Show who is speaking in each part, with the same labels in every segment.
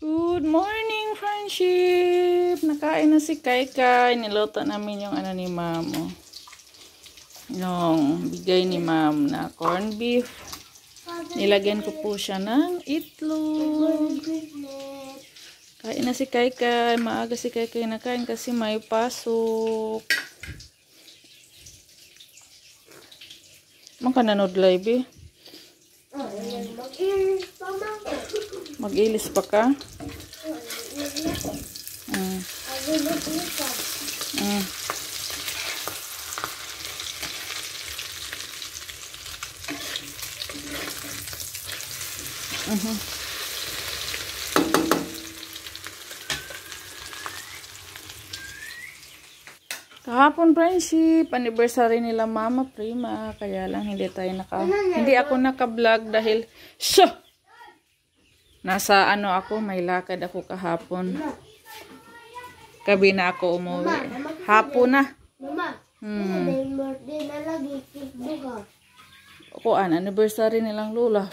Speaker 1: Good morning, friendship! Nakain na si Kaikai. Niluto namin yung ano ni Ma'am. Yung bigay ni Ma'am na corned beef. Nilagyan ko po siya ng itlog. Kain na si Kaikai. Maaga si Kaikai nakain kasi may pasok. Mang ka nanood live eh? Mag-ilis pa ka? Kahapon, friendship, anniversary nila Mama Prima, kaya lang hindi ako naka-vlog dahil nasa ako, may lakad ako kahapon. Gabi na ako umuwi. Hapon na. Anniversary nilang Lola.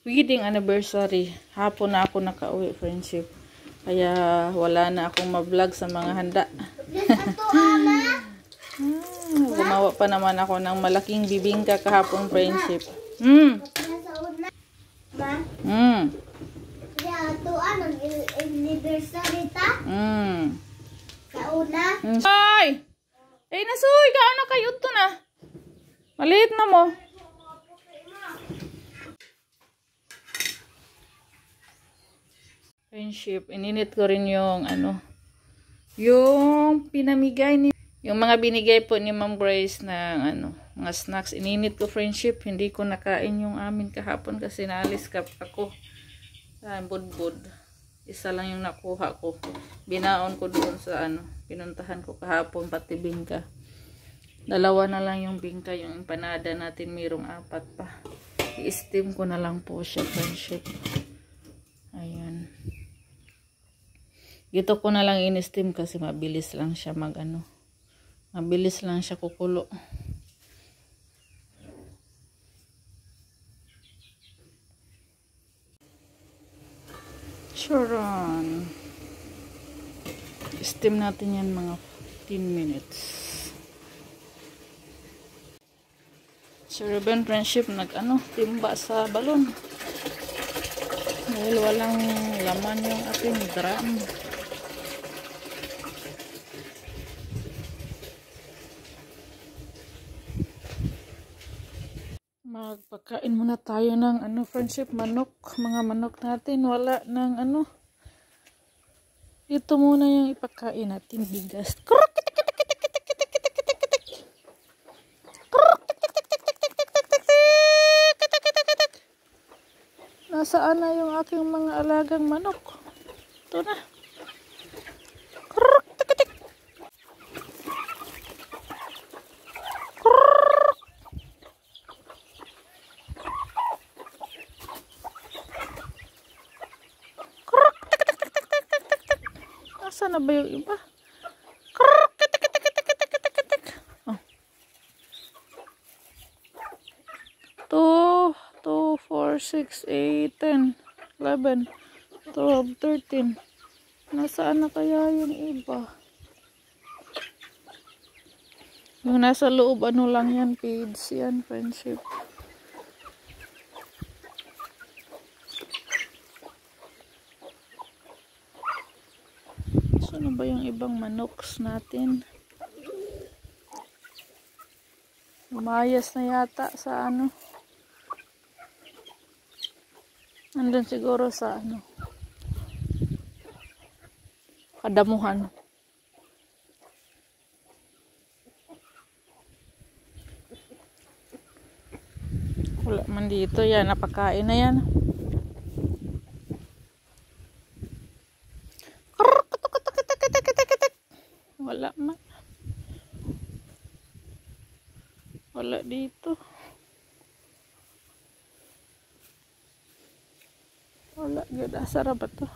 Speaker 1: Wedding anniversary. Hapon na ako nakauwi, friendship. Kaya wala na akong ma-vlog sa mga handa. Gumawa pa naman ako ng malaking bibingka kahapon, friendship. Ay! Eh, nasuy ka na kayo to na. Maliit na mo. Friendship, ininit ko rin yung yung pinamigay ni yung mga binigay po ni Ma'am Grace ng mga snacks. Ininit ko, friendship. Hindi ko nakain yung amin kahapon kasi naalis ako sa budbud. Isa lang yung nakuha ko. Binaon ko doon sa pinuntahan ko kahapon, pati bingka. Dalawa na lang yung bingka, yung empanada natin mayroong 4 pa. I-steam ko na lang po siya, friendship. Ayan. Dito ko na lang in-steam kasi mabilis lang siya mabilis lang siya kukulo. Charon. Steam natin yan mga 15 minutes. Si Ruben, friendship, timba sa balon. Dahil walang laman yung ating drum. Magpakain muna tayo ng friendship, manok. Mga manok natin, wala ng ito muna yung ipakain natin, bigas. Nasaan na yung aking mga alagang manok? Ito na. Nasaan na ba yung iba? 2, 4, 6, 8, 10, 11, 12, 13. Nasaan na kaya yung iba? Yung nasa loob, lang yan, feeds yan, friendship. Saan ba yung ibang manoks natin? Lumayas na yata sa nandun siguro sa kadamuhan. Wala man dito yan, napakain na yan. Wala man. Wala dito. Wala, ganda. Sarap ba to?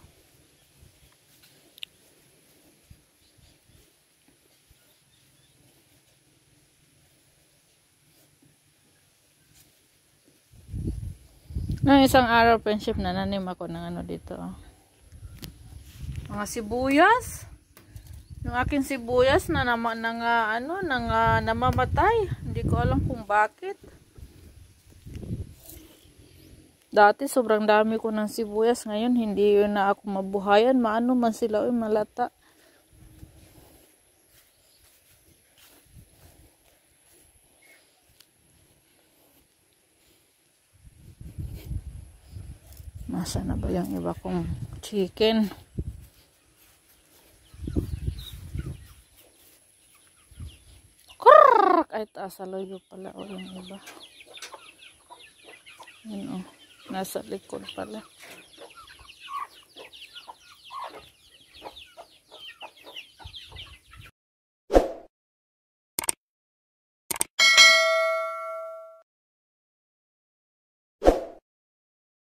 Speaker 1: Ay, ng isang araw, friendship, nananim ako ng ano dito. Mga sibuyas. Yung aking sibuyas na namamatay. Hindi ko alam kung bakit. Dati sobrang dami ko ng sibuyas. Ngayon hindi yun na ako mabuhayan. Maano man sila, malata. Masa na ba yung iba kong chicken? Krrrr! Ay, taasaloy pala o yung iba. Yun o. Nasa likod pala.